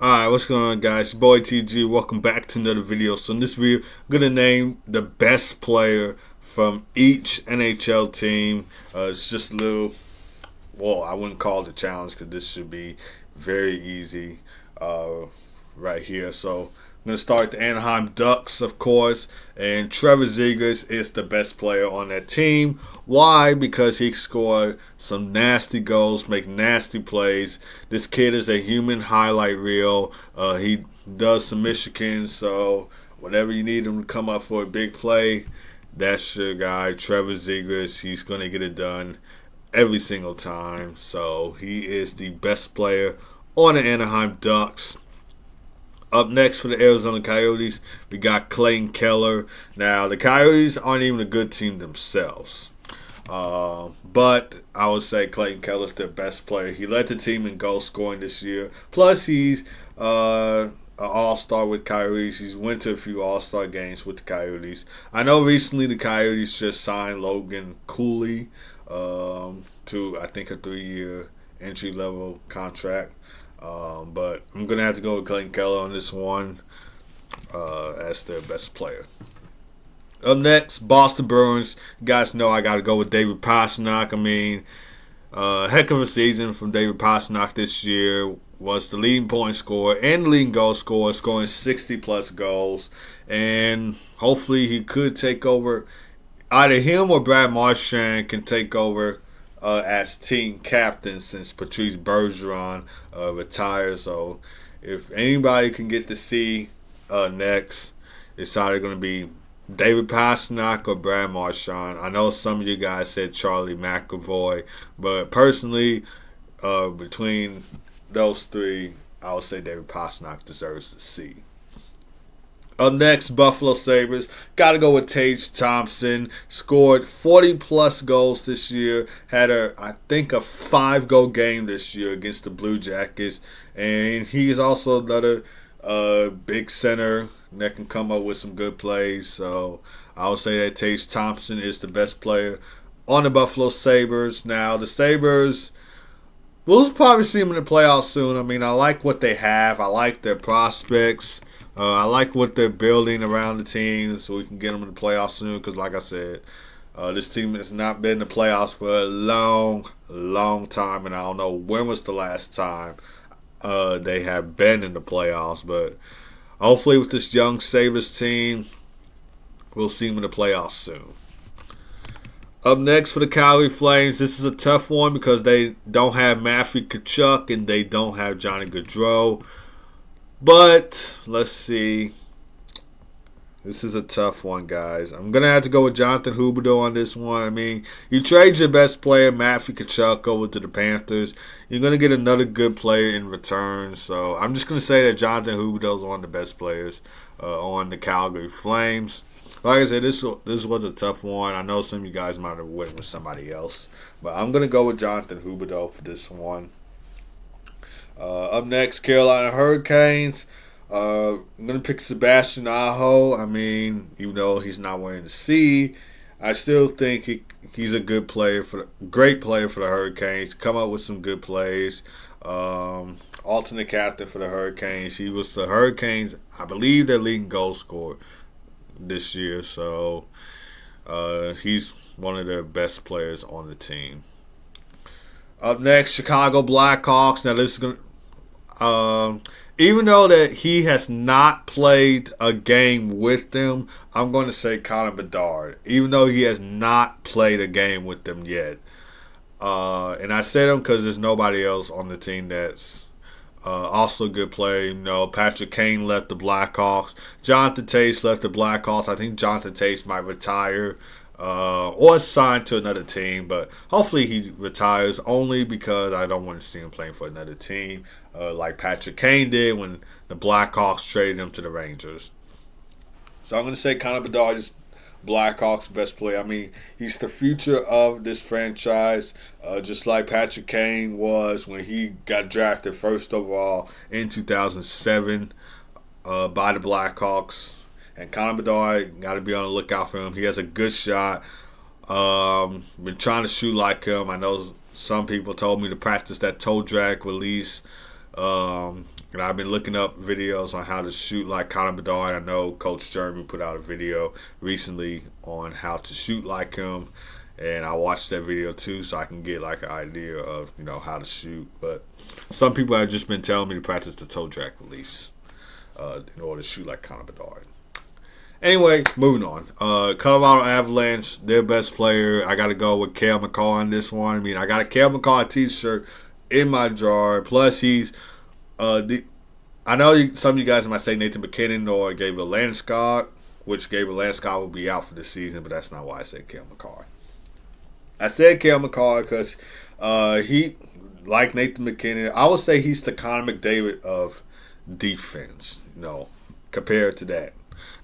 Alright, what's going on, guys? Your boy TG. Welcome back to another video. So in this video, I'm going to name the best player from each NHL team. It's just a little, well, I wouldn't call it a challenge because this should be very easy right here. So I'm going to start the Anaheim Ducks, of course, and Trevor Zegras is the best player on that team. Why? Because he scored some nasty goals, make nasty plays. This kid is a human highlight reel. He does some Michigan, so whenever you need him to come up for a big play, that's your guy, Trevor Zegras. He's going to get it done every single time. So he is the best player on the Anaheim Ducks. Up next for the Arizona Coyotes, we got Clayton Keller. Now, the Coyotes aren't even a good team themselves. But I would say Clayton Keller's their best player. He led the team in goal scoring this year. Plus, he's an all-star with Coyotes. He's went to a few all-star games with the Coyotes. I know recently the Coyotes just signed Logan Cooley to, I think, a 3-year entry-level contract. But I'm going to have to go with Clayton Keller on this one as their best player. Up next, Boston Bruins. You guys know I got to go with David Pastrnak. I mean, heck of a season from David Pastrnak this year. Was the leading point scorer and the leading goal scorer, scoring 60-plus goals. And hopefully he could take over. Either him or Brad Marchand can take over as team captain since Patrice Bergeron retires. So if anybody can get to see next, it's either going to be David Pastrnak or Brad Marchand. I know some of you guys said Charlie McAvoy, but personally, between those three, I would say David Pastrnak deserves to see. Up next, Buffalo Sabres. Got to go with Tage Thompson. Scored 40-plus goals this year. Had, I think, a 5-goal game this year against the Blue Jackets. And he is also another big center that can come up with some good plays. So I would say that Tage Thompson is the best player on the Buffalo Sabres. Now, the Sabres, we'll probably see them in the playoffs soon. I mean, I like what they have. I like their prospects. I like what they're building around the team so we can get them in the playoffs soon because, like I said, this team has not been in the playoffs for a long, long time, and I don't know when was the last time they have been in the playoffs. But hopefully with this young Sabres team, we'll see them in the playoffs soon. Up next for the Calgary Flames, this is a tough one because they don't have Matthew Tkachuk and they don't have Johnny Gaudreau. But, let's see. This is a tough one, guys. I'm going to have to go with Jonathan Huberdeau on this one. I mean, you trade your best player, Matthew Tkachuk, over to the Panthers. You're going to get another good player in return. So, I'm just going to say that Jonathan Huberdeau is one of the best players on the Calgary Flames. Like I said, this was a tough one. I know some of you guys might have went with somebody else. But I'm going to go with Jonathan Huberdeau for this one. Up next, Carolina Hurricanes. I'm going to pick Sebastian Aho. I mean, even though he's not wearing the C, I still think he's a good player, great player for the Hurricanes. Come up with some good plays. Alternate captain for the Hurricanes. He was the Hurricanes, I believe, their leading goal scorer this year. So he's one of their best players on the team. Up next, Chicago Blackhawks. Now this is going to, even though that he has not played a game with them, I'm going to say Connor Bedard. Even though he has not played a game with them yet. And I say them because there's nobody else on the team that's also a good player. You know, Patrick Kane left the Blackhawks. Jonathan Tace left the Blackhawks. I think Jonathan Tace might retire or sign to another team. But hopefully he retires only because I don't want to see him playing for another team like Patrick Kane did when the Blackhawks traded him to the Rangers. So I'm going to say Connor Bedard is Blackhawks' best player. I mean, he's the future of this franchise, just like Patrick Kane was when he got drafted first overall in 2007 by the Blackhawks. And Connor Bedard, got to be on the lookout for him. He has a good shot. Been trying to shoot like him. I know some people told me to practice that toe drag release And I've been looking up videos on how to shoot like Connor Bedard. I know Coach Jeremy put out a video recently on how to shoot like him, and I watched that video too, so I can get like an idea of how to shoot. But some people have just been telling me to practice the toe drag release in order to shoot like Connor Bedard. Anyway, moving on. Colorado Avalanche, their best player. I got to go with Cale Makar on this one. I mean, I got a Cale Makar t-shirt in my drawer. Plus, he's I know some of you guys might say Nathan McKinnon or Gabriel Landeskog, which Gabriel Landeskog will be out for the season, but that's not why I said Cale Makar. I said Cale Makar because he, like Nathan McKinnon, I would say he's the Connor McDavid of defense, compared to that.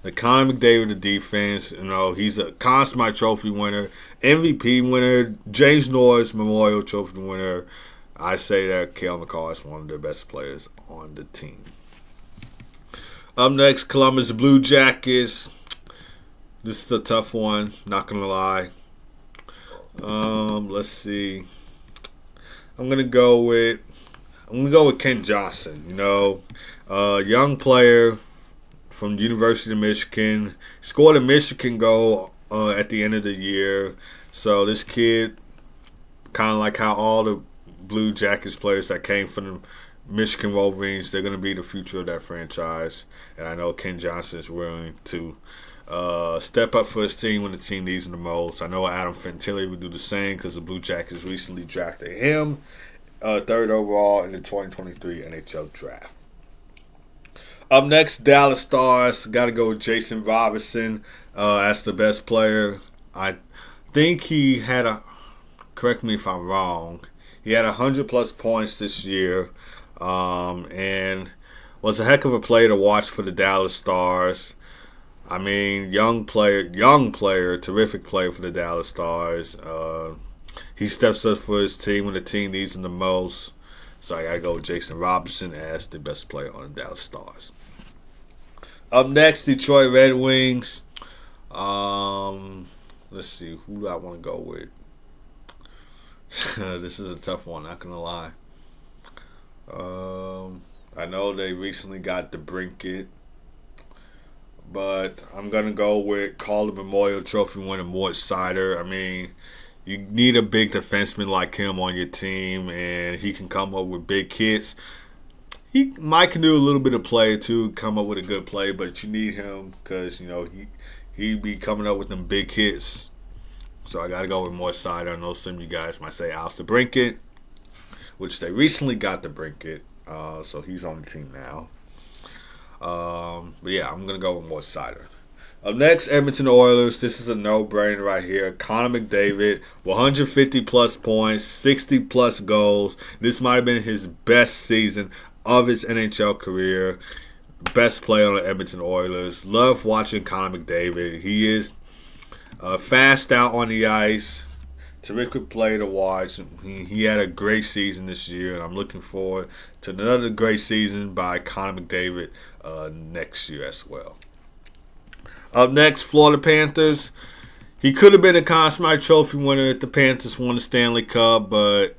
The Connor McDavid of defense, he's a Conn Smythe Trophy winner, MVP winner, James Norris Memorial Trophy winner. I say that Cale Makar is one of the best players on the team. Up next, Columbus Blue Jackets. This is a tough one, not gonna lie. Let's see. I'm gonna go with Ken Johnson. Young player from University of Michigan, scored a Michigan goal at the end of the year. So this kid, kind of like how all the Blue Jackets players that came from the Michigan Wolverines, they're going to be the future of that franchise. And I know Ken Johnson is willing to step up for his team when the team needs him the most. I know Adam Fantilli would do the same because the Blue Jackets recently drafted him 3rd overall in the 2023 NHL Draft. Up next, Dallas Stars. Got to go with Jason Robinson as the best player. I think he had correct me if I'm wrong, he had 100-plus points this year and was a heck of a player to watch for the Dallas Stars. I mean, young player, terrific player for the Dallas Stars. He steps up for his team when the team needs him the most. So I got to go with Jason Robinson as the best player on the Dallas Stars. Up next, Detroit Red Wings. Let's see, who do I want to go with? This is a tough one, not going to lie. I know they recently got the Brinket, but I'm going to go with Calder Memorial Trophy winner Mort Seider. I mean, you need a big defenseman like him on your team, and he can come up with big hits. He might can do a little bit of play too, come up with a good play, but you need him because he be coming up with them big hits. So I got to go with Mort Seider. I know some of you guys might say Alistair Brinket, which they recently got the Brinket, so he's on the team now. But yeah, I'm gonna go with Mort Seider. Up next, Edmonton Oilers. This is a no-brainer right here. Connor McDavid, 150-plus points, 60-plus goals. This might have been his best season of his NHL career. Best player on the Edmonton Oilers. Love watching Connor McDavid. He is fast out on the ice. Terrific player to watch. He had a great season this year, and I'm looking forward to another great season by Connor McDavid next year as well. Up next, Florida Panthers. He could have been a Conn Smythe Trophy winner if the Panthers won the Stanley Cup, but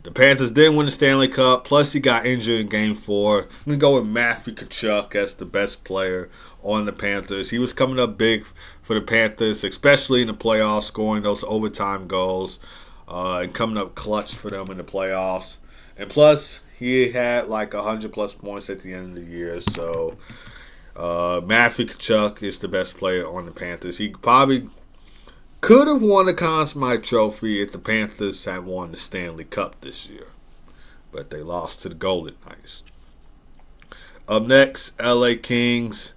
the Panthers didn't win the Stanley Cup. Plus, he got injured in Game 4. I'm going to go with Matthew Tkachuk as the best player on the Panthers. He was coming up big for the Panthers, especially in the playoffs, scoring those overtime goals and coming up clutch for them in the playoffs. And plus, he had like 100-plus points at the end of the year. So, Matthew Tkachuk is the best player on the Panthers. He probably could have won the Conn Smythe Trophy if the Panthers had won the Stanley Cup this year. But they lost to the Golden Knights. Up next, LA Kings.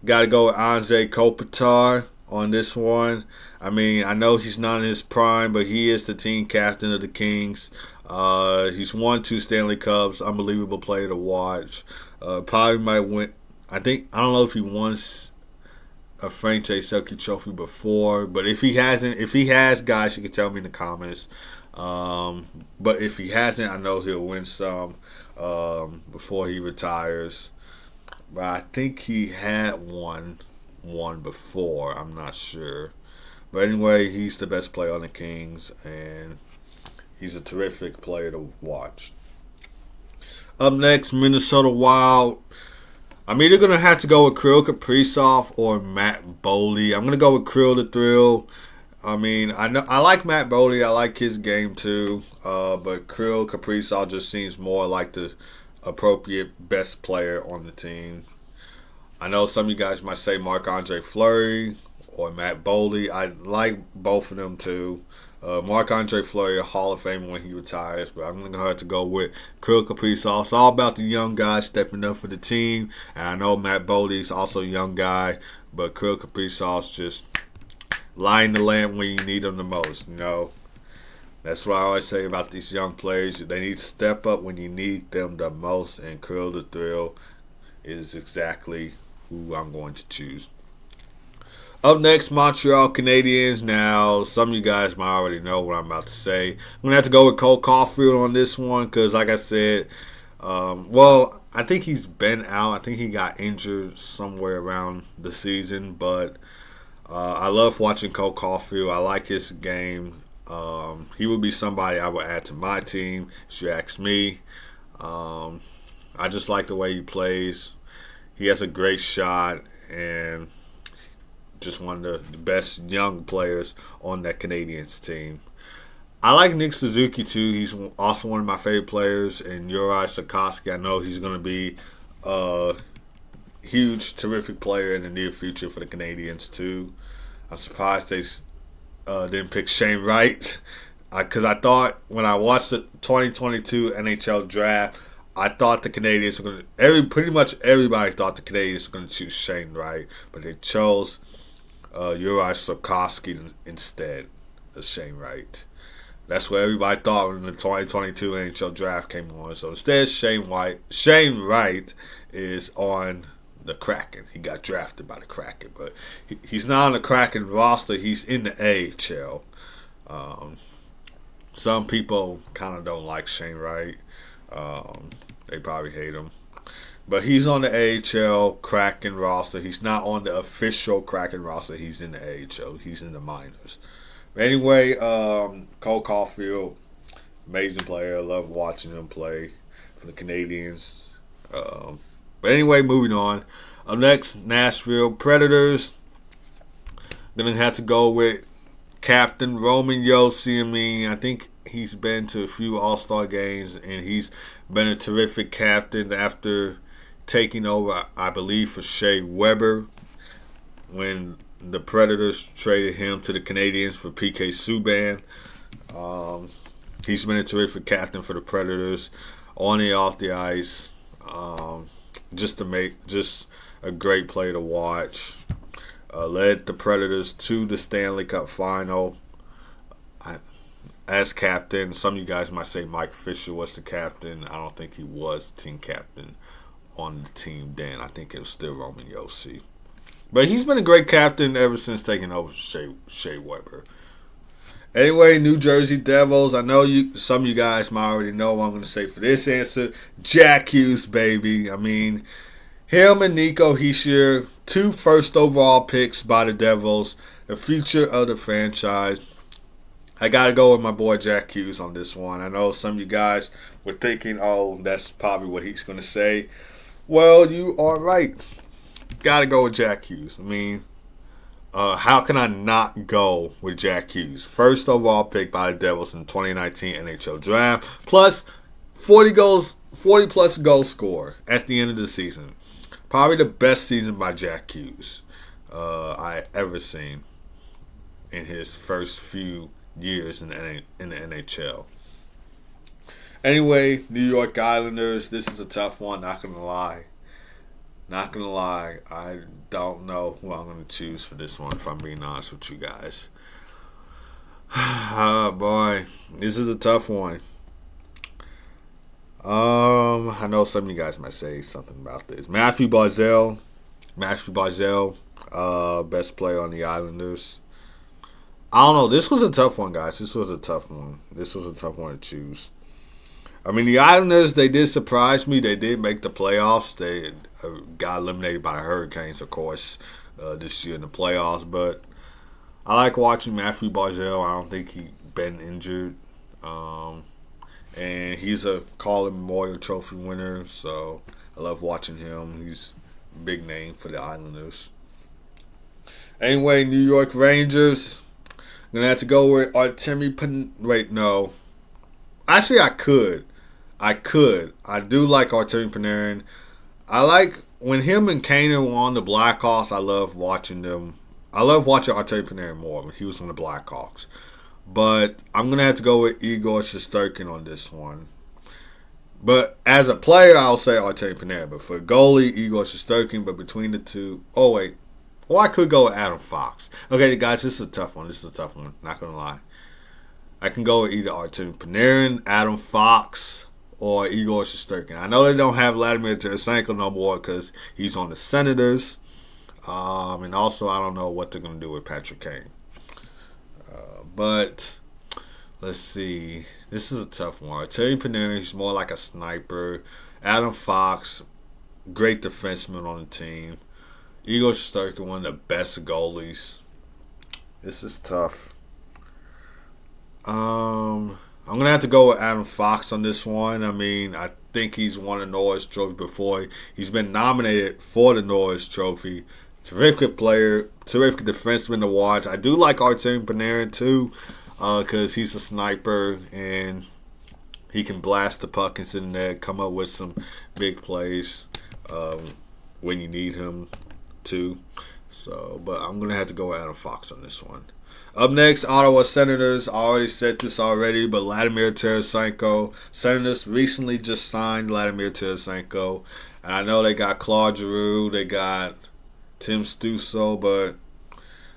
Got to go with Anze Kopitar on this one. I mean, I know he's not in his prime, but he is the team captain of the Kings. He's won 2 Stanley Cups. Unbelievable player to watch. Probably might win. I don't know if he won a Frank J. Selke Trophy before, but if he has, guys, you can tell me in the comments. But if he hasn't, I know he'll win some before he retires. But I think he had one before. I'm not sure. But anyway, he's the best player on the Kings, and he's a terrific player to watch. Up next, Minnesota Wild. I'm either going to have to go with Kirill Kaprizov or Matt Boldy. I'm going to go with Kirill the Thrill. I mean, I like Matt Boldy. I like his game too. But Kirill Kaprizov just seems more like the appropriate best player on the team. I know some of you guys might say Marc-Andre Fleury or Matt Boldy. I like both of them too. Marc-Andre Fleury, a Hall of Famer when he retires, but I'm going to have to go with Kirill Kaprizov. It's all about the young guys stepping up for the team. And I know Matt Boldy's also a young guy, but Kirill Kaprizov's just lighting the lamp when you need them the most. You know, that's what I always say about these young players. They need to step up when you need them the most, and Kirill the Thrill is exactly who I'm going to choose. Up next, Montreal Canadiens. Now, some of you guys might already know what I'm about to say. I'm going to have to go with Cole Caulfield on this one because, like I said, I think he's been out. I think he got injured somewhere around the season, but I love watching Cole Caulfield. I like his game. He would be somebody I would add to my team, if you ask me. I just like the way he plays. He has a great shot and just one of the best young players on that Canadiens team. I like Nick Suzuki too. He's also one of my favorite players. And Juraj Slavkovsky, I know he's going to be a huge, terrific player in the near future for the Canadiens too. I'm surprised they didn't pick Shane Wright because I thought when I watched the 2022 NHL draft, I thought the Canadiens were going to pretty much everybody thought the Canadiens were going to choose Shane Wright, but they chose Juraj Slavkovsky instead of Shane Wright. That's what everybody thought when the 2022 NHL draft came on. So instead, Shane Wright is on the Kraken. He got drafted by the Kraken, but he's not on the Kraken roster. He's in the AHL. Some people kind of don't like Shane Wright. They probably hate him. But he's on the AHL Kraken roster. He's not on the official Kraken roster. He's in the AHL. He's in the minors. But anyway, Cole Caulfield, amazing player. I love watching him play for the Canadiens. But anyway, moving on. Up next, Nashville Predators. Gonna have to go with Captain Roman Josi. I think he's been to a few All-Star games, and he's been a terrific captain after taking over, I believe, for Shea Weber when the Predators traded him to the Canadiens for PK Subban. He's been a terrific captain for the Predators on and off the ice. Just a great player to watch. Led the Predators to the Stanley Cup final as captain. Some of you guys might say Mike Fisher was the captain. I don't think he was team captain on the team then. I think it was still Roman Josi. But he's been a great captain ever since taking over Shea Weber. Anyway, New Jersey Devils. I know some of you guys might already know what I'm going to say for this answer. Jack Hughes, baby. I mean, him and Nico Hischier, 2 first overall picks by the Devils, the future of the franchise. I got to go with my boy Jack Hughes on this one. I know some of you guys were thinking, oh, that's probably what he's going to say. Well, you are right. Got to go with Jack Hughes. I mean, how can I not go with Jack Hughes? First overall pick by the Devils in 2019 NHL Draft, plus 40-plus goal scorer at the end of the season. Probably the best season by Jack Hughes I ever seen in his first few years in the NHL. Anyway, New York Islanders. This is a tough one. Not gonna lie. I don't know who I'm gonna choose for this one. If I'm being honest with you guys. Oh boy, this is a tough one. I know some of you guys might say something about this. Matthew Barzal, best player on the Islanders. I don't know. This was a tough one, guys. This was a tough one to choose. I mean, the Islanders, they did surprise me. They did make the playoffs. They got eliminated by the Hurricanes, of course, this year in the playoffs. But I like watching Matthew Barzal. I don't think he's been injured. And and he's a Calder Memorial Trophy winner. So I love watching him. He's a big name for the Islanders. Anyway, New York Rangers. I'm gonna have to go with Artemi. Wait, no. Actually, I could. I do like Artemi Panarin. I like when him and Kaner were on the Blackhawks. I love watching them. I love watching Artemi Panarin more when he was on the Blackhawks. But I'm gonna have to go with Igor Shesterkin on this one. But as a player, I'll say Artemi Panarin. But for goalie, Igor Shesterkin. But between the two, oh wait, well I could go with Adam Fox. Okay, guys, this is a tough one. Not gonna lie. I can go with either Artemi Panarin, Adam Fox, or Igor Shesterkin. I know they don't have Vladimir Tarasenko no more because he's on the Senators. And also, I don't know what they're going to do with Patrick Kane. But let's see. This is a tough one. Artemi Panarin, he's more like a sniper. Adam Fox, great defenseman on the team. Igor Shesterkin, one of the best goalies. This is tough. I'm going to have to go with Adam Fox on this one. I mean, I think he's won a Norris Trophy before. He's been nominated for the Norris Trophy. Terrific player, terrific defenseman to watch. I do like Artemi Panarin too, because he's a sniper and he can blast the puck into the net, come up with some big plays when you need him to. So, but I'm going to have to go with Adam Fox on this one. Up next, Ottawa Senators. I already said this already, but Vladimir Tarasenko. Senators recently just signed Vladimir Tarasenko. And I know they got Claude Giroux, they got Tim Stützle, but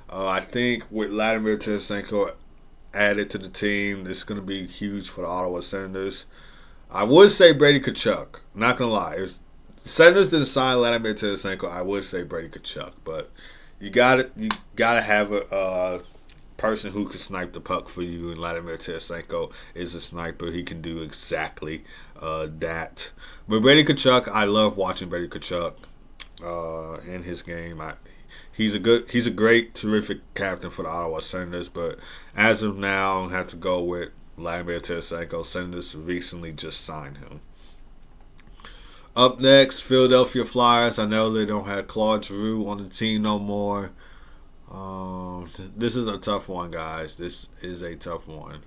I think with Vladimir Tarasenko added to the team, this is going to be huge for the Ottawa Senators. I would say Brady Tkachuk. Not going to lie. If the Senators didn't sign Vladimir Tarasenko, I would say Brady Tkachuk. But you gotta have a person who can snipe the puck for you, and Vladimir Tarasenko is a sniper. He can do exactly that. But Brady Tkachuk, I love watching Brady Tkachuk in his game. He's a great, terrific captain for the Ottawa Senators. But as of now, I have to go with Vladimir Tarasenko. Senators recently just signed him. Up next, Philadelphia Flyers. I know they don't have Claude Giroux on the team no more. This is a tough one, guys. This is a tough one.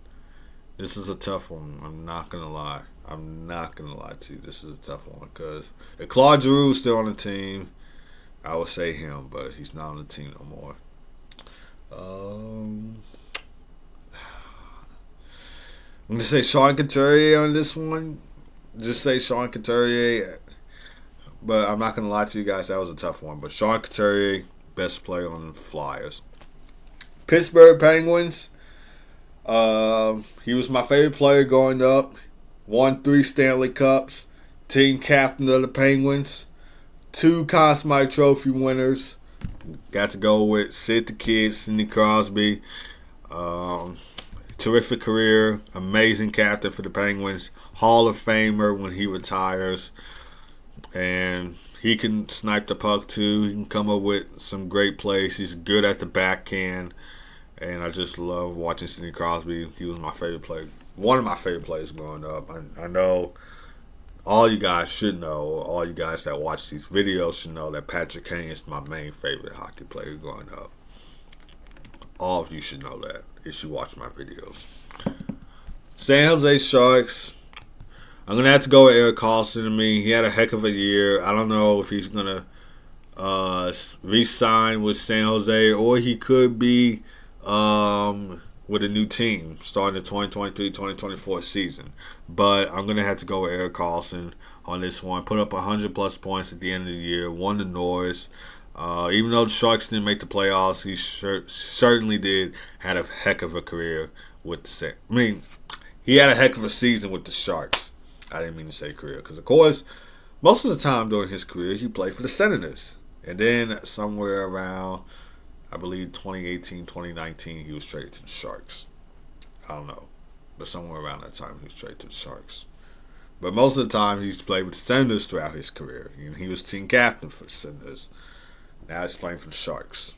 I'm not gonna lie. To you. This is a tough one because if Claude Giroux is still on the team, I would say him, but he's not on the team no more. I'm gonna say Sean Couturier on this one. Just say Sean Couturier, but I'm not gonna lie to you guys. That was a tough one, but Sean Couturier, best player on the Flyers. Pittsburgh Penguins. He was my favorite player growing up. Won 3 Stanley Cups. Team captain of the Penguins. 2 Conn Smythe Trophy winners. Got to go with Sid the Kid, Sidney Crosby. Terrific career. Amazing captain for the Penguins. Hall of Famer when he retires. And he can snipe the puck too. He can come up with some great plays. He's good at the backhand. And I just love watching Sidney Crosby. He was my favorite player. One of my favorite players growing up. I know all you guys should know, all you guys that watch these videos should know that Patrick Kane is my main favorite hockey player growing up. All of you should know that if you watch my videos. San Jose Sharks. I'm going to have to go with Erik Karlsson. I mean, he had a heck of a year. I don't know if he's going to re-sign with San Jose, or he could be with a new team starting the 2023-2024 season. But I'm going to have to go with Erik Karlsson on this one. Put up 100-plus points at the end of the year. Won the Norris. Even though the Sharks didn't make the playoffs, he certainly did. Had a heck of a career with the he had a heck of a season with the Sharks. I didn't mean to say career because, of course, most of the time during his career, he played for the Senators. And then somewhere around, I believe, 2018, 2019, he was traded to the Sharks. I don't know. But somewhere around that time, he was traded to the Sharks. But most of the time, he's played with the Senators throughout his career. And he was team captain for the Senators. Now he's playing for the Sharks.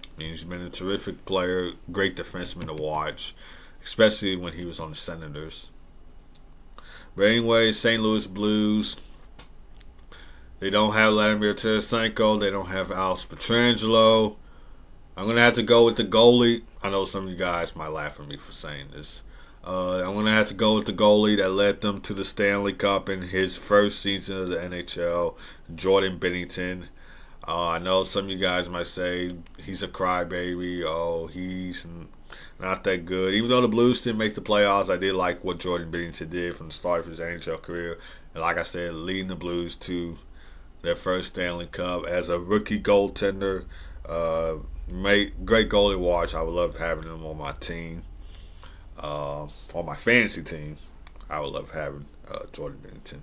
I mean, he's been a terrific player, great defenseman to watch, especially when he was on the Senators. But anyway, St. Louis Blues. They don't have Vladimir Tarasenko. They don't have Alex Pietrangelo. I'm going to have to go with the goalie. I know some of you guys might laugh at me for saying this. I'm going to have to go with the goalie that led them to the Stanley Cup in his first season of the NHL, Jordan Binnington. I know some of you guys might say he's a crybaby. Oh, he's not that good. Even though the Blues didn't make the playoffs, I did like what Jordan Binnington did from the start of his NHL career. And like I said, leading the Blues to their first Stanley Cup as a rookie goaltender. Great goalie watch. I would love having him on my team. On my fantasy team, I would love having Jordan Binnington.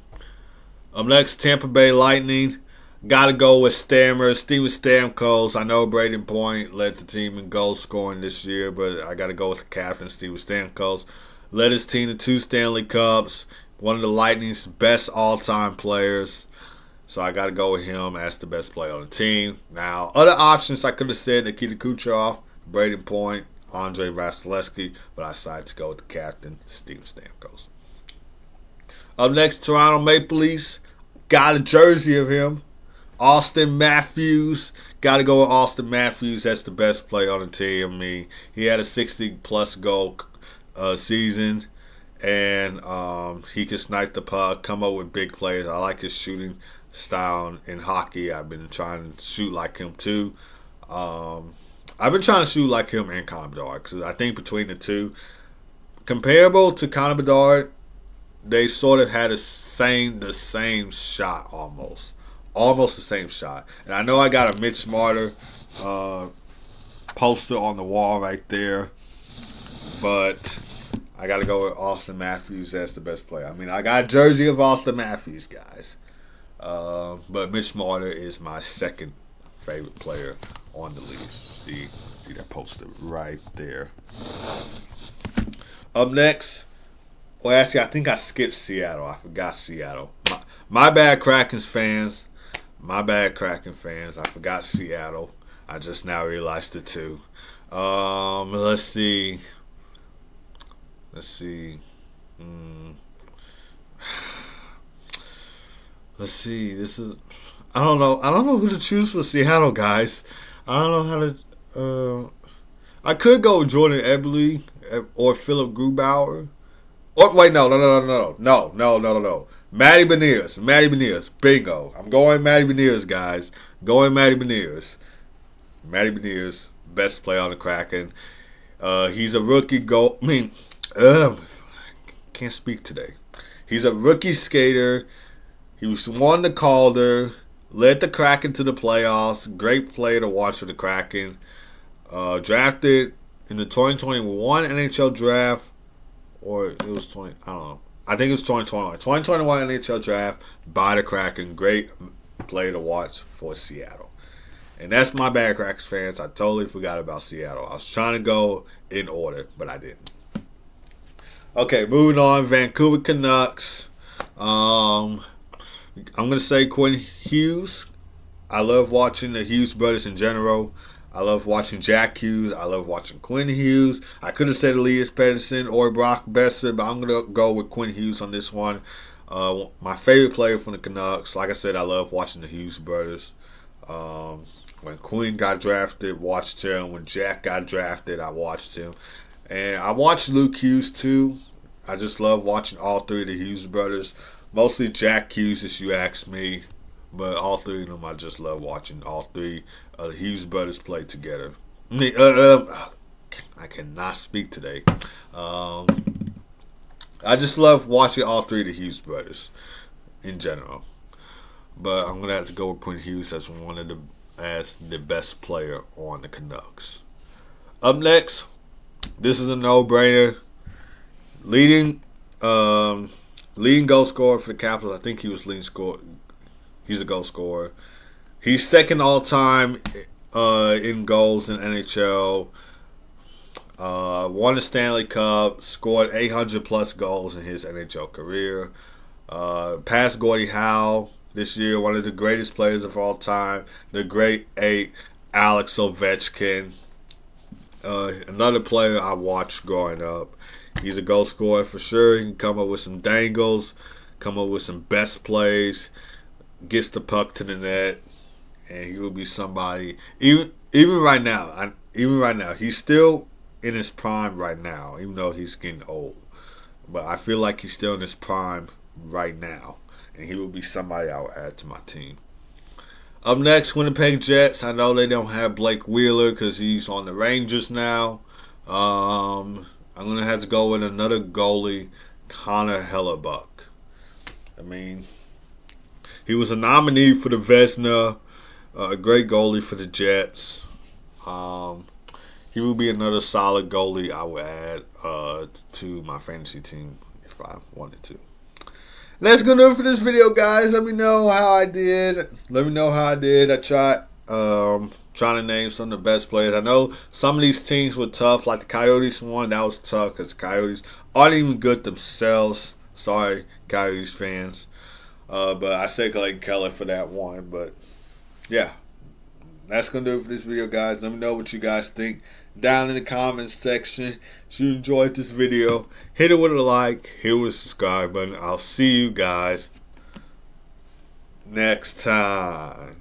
Up next, Tampa Bay Lightning. Got to go with Steven Stamkos. I know Braden Point led the team in goal scoring this year, but I got to go with the captain, Steven Stamkos. Led his team to 2 Stanley Cups. One of the Lightning's best all-time players. So I got to go with him as the best player on the team. Now, other options I could have said Nikita Kucherov, Braden Point, Andre Vasilevsky, but I decided to go with the captain, Steven Stamkos. Up next, Toronto Maple Leafs. Got a jersey of him. Austin Matthews. Got to go with Austin Matthews. That's the best player on the team. I mean, he had a 60-plus goal season, and he can snipe the puck, come up with big plays. I like his shooting style in hockey. I've been trying to shoot like him, too. I've been trying to shoot like him and Connor Bedard, because I think between the two, comparable to Connor Bedard, they sort of had the same shot almost the same shot. And I know I got a Mitch Marner poster on the wall right there, but I got to go with Austin Matthews as the best player. I mean, I got a jersey of Austin Matthews, guys, but Mitch Marner is my second favorite player on the Leafs. See that poster right there. Up next, well, actually, I think I skipped Seattle. I forgot Seattle. My bad, Krakens fans. My bad, Kraken fans. I forgot Seattle. I just now realized it too. Let's see. Let's see. This is. I don't know who to choose for Seattle, guys. I don't know how to. I could go with Jordan Eberle or Philip Grubauer. Oh wait, no. Matty Beniers. Bingo. I'm going Matty Beniers, guys. Going Matty Beniers. Matty Beniers, best player on the Kraken. He's a rookie can't speak today. He's a rookie skater. He won the Calder. Led the Kraken to the playoffs. Great player to watch for the Kraken. Drafted in the 2021 NHL draft. Or it was 20, I don't know. I think it was 2021. 2021 NHL draft by the Kraken. Great player to watch for Seattle. And that's my bad, Krakens fans. I totally forgot about Seattle. I was trying to go in order, but I didn't. Okay, moving on. Vancouver Canucks. I'm going to say Quinn Hughes. I love watching the Hughes brothers in general. I love watching Jack Hughes. I love watching Quinn Hughes. I could have said Elias Pettersson or Brock Besser, but I'm going to go with Quinn Hughes on this one. My favorite player from the Canucks. Like I said, I love watching the Hughes brothers. When Quinn got drafted, watched him. When Jack got drafted, I watched him. And I watched Luke Hughes too. I just love watching all three of the Hughes brothers. Mostly Jack Hughes, if you ask me. But all three of them, I just love watching all three of the Hughes brothers play together. I cannot speak today. I just love watching all three of the Hughes brothers in general. But I'm gonna have to go with Quinn Hughes as the best player on the Canucks. Up next, this is a no-brainer. Leading goal scorer for the Capitals. I think he was leading scorer. He's a goal scorer. He's second all-time in goals in NHL. Won the Stanley Cup. Scored 800-plus goals in his NHL career. Passed Gordie Howe this year. One of the greatest players of all time. The great 8, Alex Ovechkin. Another player I watched growing up. He's a goal scorer for sure. He can come up with some dangles, come up with some best plays, gets the puck to the net, and he will be somebody. Even right now, he's still in his prime right now, even though he's getting old. But I feel like he's still in his prime right now, and he will be somebody I'll add to my team. Up next, Winnipeg Jets. I know they don't have Blake Wheeler because he's on the Rangers now. I'm going to have to go with another goalie, Connor Hellebuck. I mean, he was a nominee for the Vezina, a great goalie for the Jets. He will be another solid goalie I would add to my fantasy team if I wanted to. That's gonna do it for this video, guys. Let me know how I did. I tried trying to name some of the best players. I know some of these teams were tough, like the Coyotes one. That was tough because the Coyotes aren't even good themselves. Sorry, Coyotes fans. But I say Clayton Keller for that one. But yeah, that's gonna do it for this video, guys. Let me know what you guys think down in the comments section. If you enjoyed this video, hit it with a like, hit it with a subscribe button. I'll see you guys next time.